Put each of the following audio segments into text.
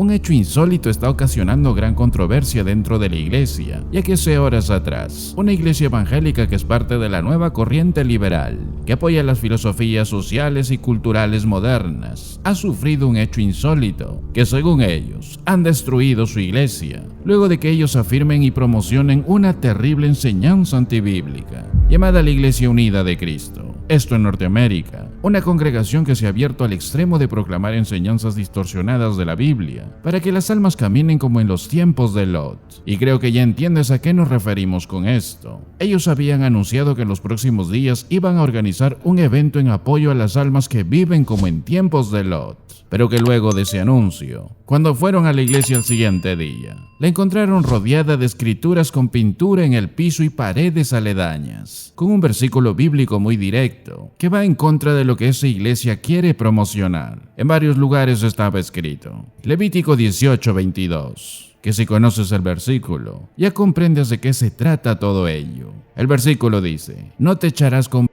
Un hecho insólito está ocasionando gran controversia dentro de la iglesia, ya que hace horas atrás, una iglesia evangélica que es parte de la nueva corriente liberal, que apoya las filosofías sociales y culturales modernas, ha sufrido un hecho insólito, que según ellos, han destruido su iglesia, luego de que ellos afirmen y promocionen una terrible enseñanza antibíblica, llamada la Iglesia Unida de Cristo. Esto en Norteamérica, una congregación que se ha abierto al extremo de proclamar enseñanzas distorsionadas de la Biblia, para que las almas caminen como en los tiempos de Lot. Y creo que ya entiendes a qué nos referimos con esto. Ellos habían anunciado que en los próximos días iban a organizar un evento en apoyo a las almas que viven como en tiempos de Lot, pero que luego de ese anuncio, cuando fueron a la iglesia el siguiente día, la encontraron rodeada de escrituras con pintura en el piso y paredes aledañas, con un versículo bíblico muy directo, que va en contra de lo que esa iglesia quiere promocionar. En varios lugares estaba escrito, Levítico 18:22, que si conoces el versículo, ya comprendes de qué se trata todo ello. El versículo dice, no te echarás con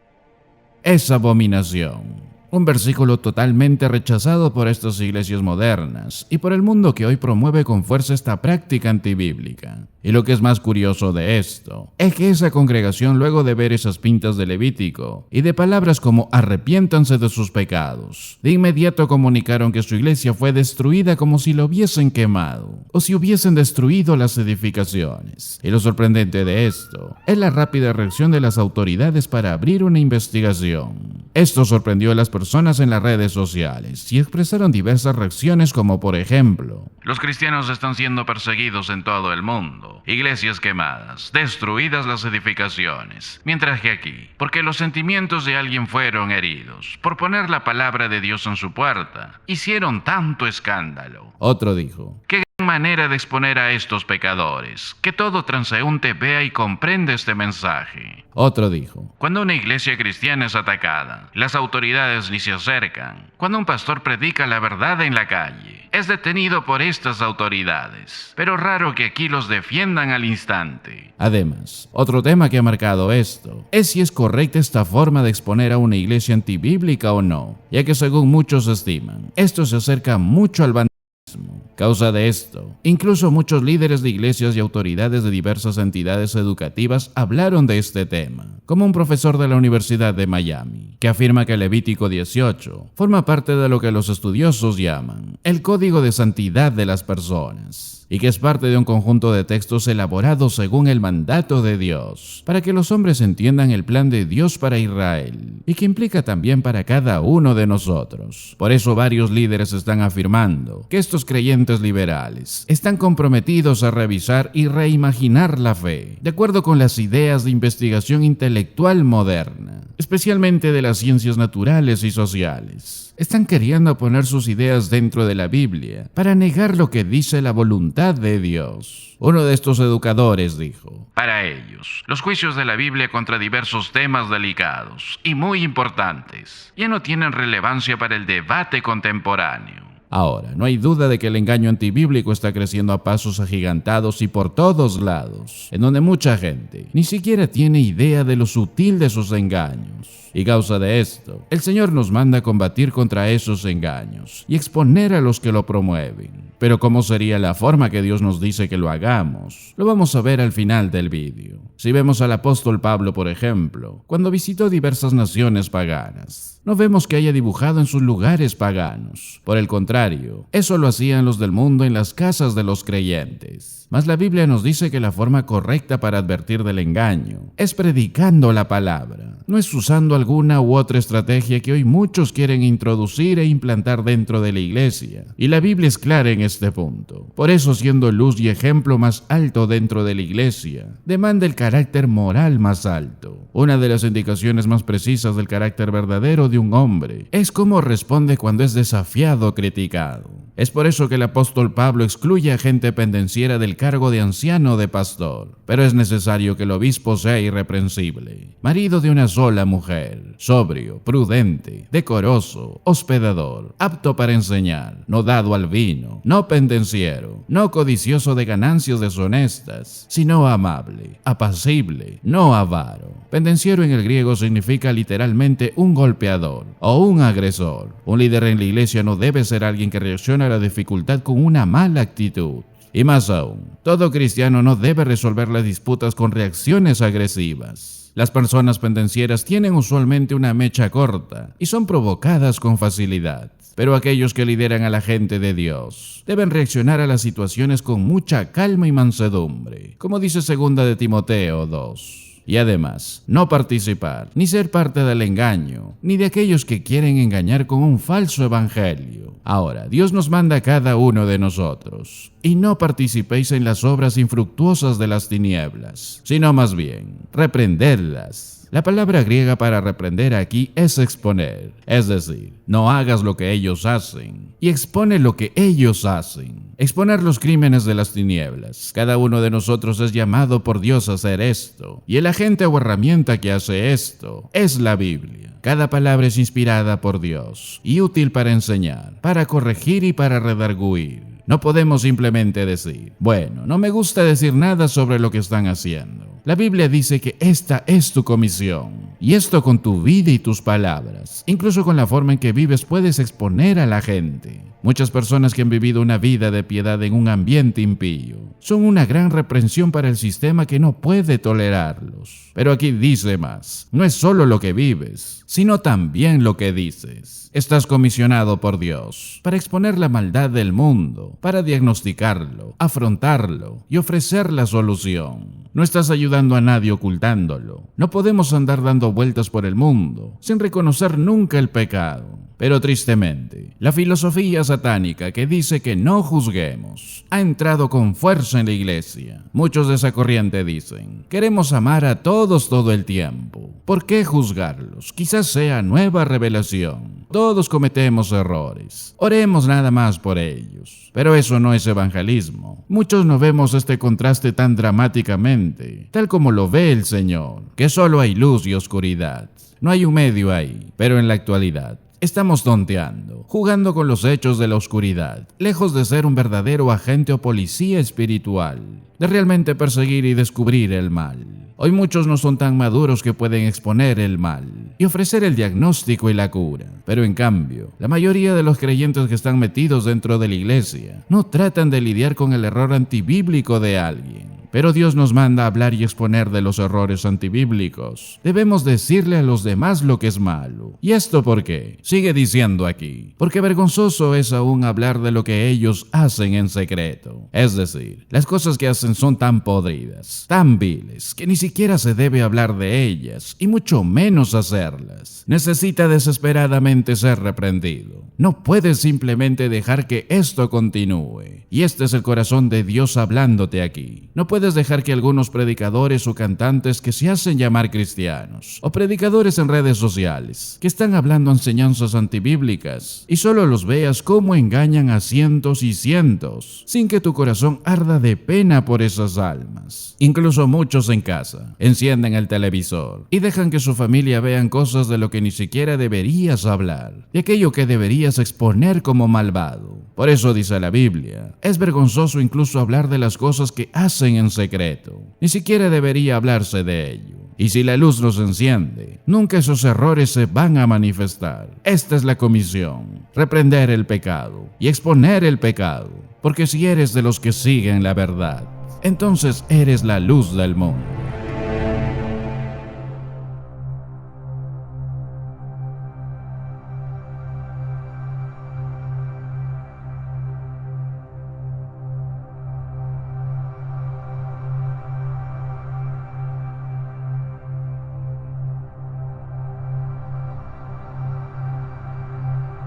esa abominación. Un versículo totalmente rechazado por estas iglesias modernas y por el mundo que hoy promueve con fuerza esta práctica antibíblica. Y lo que es más curioso de esto es que esa congregación, luego de ver esas pintas de Levítico y de palabras como arrepiéntanse de sus pecados, de inmediato comunicaron que su iglesia fue destruida como si lo hubiesen quemado o si hubiesen destruido las edificaciones. Y lo sorprendente de esto es la rápida reacción de las autoridades para abrir una investigación. Esto sorprendió a las personas en las redes sociales y expresaron diversas reacciones como por ejemplo, los cristianos están siendo perseguidos en todo el mundo, iglesias quemadas, destruidas las edificaciones, mientras que aquí, porque los sentimientos de alguien fueron heridos, por poner la palabra de Dios en su puerta, hicieron tanto escándalo. Otro dijo, ¿qué manera de exponer a estos pecadores, que todo transeúnte vea y comprenda este mensaje? Otro dijo, cuando una iglesia cristiana es atacada, las autoridades ni se acercan. Cuando un pastor predica la verdad en la calle, es detenido por estas autoridades, pero raro que aquí los defiendan al instante. Además, otro tema que ha marcado esto es si es correcta esta forma de exponer a una iglesia antibíblica o no, ya que según muchos estiman, esto se acerca mucho al vandalismo. Causa de esto, incluso muchos líderes de iglesias y autoridades de diversas entidades educativas hablaron de este tema, como un profesor de la Universidad de Miami, que afirma que Levítico 18 forma parte de lo que los estudiosos llaman el código de santidad de las personas, y que es parte de un conjunto de textos elaborados según el mandato de Dios, para que los hombres entiendan el plan de Dios para Israel, y que implica también para cada uno de nosotros. Por eso varios líderes están afirmando que estos creyentes liberales están comprometidos a revisar y reimaginar la fe, de acuerdo con las ideas de investigación intelectual moderna, especialmente de las ciencias naturales y sociales. Están queriendo poner sus ideas dentro de la Biblia para negar lo que dice la voluntad de Dios. Uno de estos educadores dijo, para ellos, los juicios de la Biblia contra diversos temas delicados y muy importantes ya no tienen relevancia para el debate contemporáneo. Ahora, no hay duda de que el engaño antibíblico está creciendo a pasos agigantados y por todos lados, en donde mucha gente ni siquiera tiene idea de lo sutil de sus engaños. Y causa de esto, el Señor nos manda a combatir contra esos engaños y exponer a los que lo promueven. Pero ¿cómo sería la forma que Dios nos dice que lo hagamos? Lo vamos a ver al final del vídeo. Si vemos al apóstol Pablo, por ejemplo, cuando visitó diversas naciones paganas, no vemos que haya dibujado en sus lugares paganos. Por el contrario, eso lo hacían los del mundo en las casas de los creyentes. Mas la Biblia nos dice que la forma correcta para advertir del engaño es predicando la palabra, no es usando alguna u otra estrategia que hoy muchos quieren introducir e implantar dentro de la iglesia. Y la Biblia es clara en este punto. Por eso, siendo luz y ejemplo más alto dentro de la iglesia, demanda el carácter moral más alto. Una de las indicaciones más precisas del carácter verdadero de un hombre es cómo responde cuando es desafiado o criticado. Es por eso que el apóstol Pablo excluye a gente pendenciera del cargo de anciano o de pastor, pero es necesario que el obispo sea irreprensible, marido de una sola mujer, mujer, sobrio, prudente, decoroso, hospedador, apto para enseñar, no dado al vino, no pendenciero, no codicioso de ganancias deshonestas, sino amable, apacible, no avaro. Pendenciero en el griego significa literalmente un golpeador o un agresor. Un líder en la iglesia no debe ser alguien que reacciona a la dificultad con una mala actitud. Y más aún, todo cristiano no debe resolver las disputas con reacciones agresivas. Las personas pendencieras tienen usualmente una mecha corta y son provocadas con facilidad. Pero aquellos que lideran a la gente de Dios deben reaccionar a las situaciones con mucha calma y mansedumbre, como dice 2 de Timoteo 2. Y además, no participar, ni ser parte del engaño, ni de aquellos que quieren engañar con un falso evangelio. Ahora, Dios nos manda a cada uno de nosotros, y no participéis en las obras infructuosas de las tinieblas, sino más bien, reprendedlas. La palabra griega para reprender aquí es exponer, es decir, no hagas lo que ellos hacen y expone lo que ellos hacen. Exponer los crímenes de las tinieblas. Cada uno de nosotros es llamado por Dios a hacer esto, y el agente o herramienta que hace esto es la Biblia. Cada palabra es inspirada por Dios y útil para enseñar, para corregir y para redarguir. No podemos simplemente decir, bueno, no me gusta decir nada sobre lo que están haciendo. La Biblia dice que esta es tu comisión. Y esto con tu vida y tus palabras. Incluso con la forma en que vives puedes exponer a la gente. Muchas personas que han vivido una vida de piedad en un ambiente impío son una gran reprensión para el sistema que no puede tolerarlos. Pero aquí dice más, no es solo lo que vives, sino también lo que dices. Estás comisionado por Dios para exponer la maldad del mundo, para diagnosticarlo, afrontarlo y ofrecer la solución. No estás ayudando a nadie ocultándolo. No podemos andar dando vueltas por el mundo sin reconocer nunca el pecado. Pero tristemente, la filosofía satánica que dice que no juzguemos ha entrado con fuerza en la iglesia. Muchos de esa corriente dicen, queremos amar a todos todo el tiempo. ¿Por qué juzgarlos? Quizás sea nueva revelación. Todos cometemos errores. Oremos nada más por ellos. Pero eso no es evangelismo. Muchos no vemos este contraste tan dramáticamente, tal como lo ve el Señor, que solo hay luz y oscuridad. No hay un medio ahí, pero en la actualidad estamos tonteando, jugando con los hechos de la oscuridad, lejos de ser un verdadero agente o policía espiritual, de realmente perseguir y descubrir el mal. Hoy muchos no son tan maduros que pueden exponer el mal y ofrecer el diagnóstico y la cura. Pero en cambio, la mayoría de los creyentes que están metidos dentro de la iglesia no tratan de lidiar con el error antibíblico de alguien. Pero Dios nos manda a hablar y exponer de los errores antibíblicos. Debemos decirle a los demás lo que es malo. ¿Y esto por qué? Sigue diciendo aquí. Porque vergonzoso es aún hablar de lo que ellos hacen en secreto. Es decir, las cosas que hacen son tan podridas, tan viles, que ni siquiera se debe hablar de ellas, y mucho menos hacerlas. Necesita desesperadamente ser reprendido. No puedes simplemente dejar que esto continúe. Y este es el corazón de Dios hablándote aquí. No puedes dejar que algunos predicadores o cantantes que se hacen llamar cristianos, o predicadores en redes sociales, que están hablando enseñanzas antibíblicas, y solo los veas cómo engañan a cientos y cientos, sin que tu corazón arda de pena por esas almas. Incluso muchos en casa encienden el televisor y dejan que su familia vean cosas de lo que ni siquiera deberías hablar, de aquello que deberías exponer como malvado. Por eso dice la Biblia, es vergonzoso incluso hablar de las cosas que hacen en secreto. Ni siquiera debería hablarse de ello. Y si la luz los enciende, nunca esos errores se van a manifestar. Esta es la comisión, reprender el pecado y exponer el pecado. Porque si eres de los que siguen la verdad, entonces eres la luz del mundo.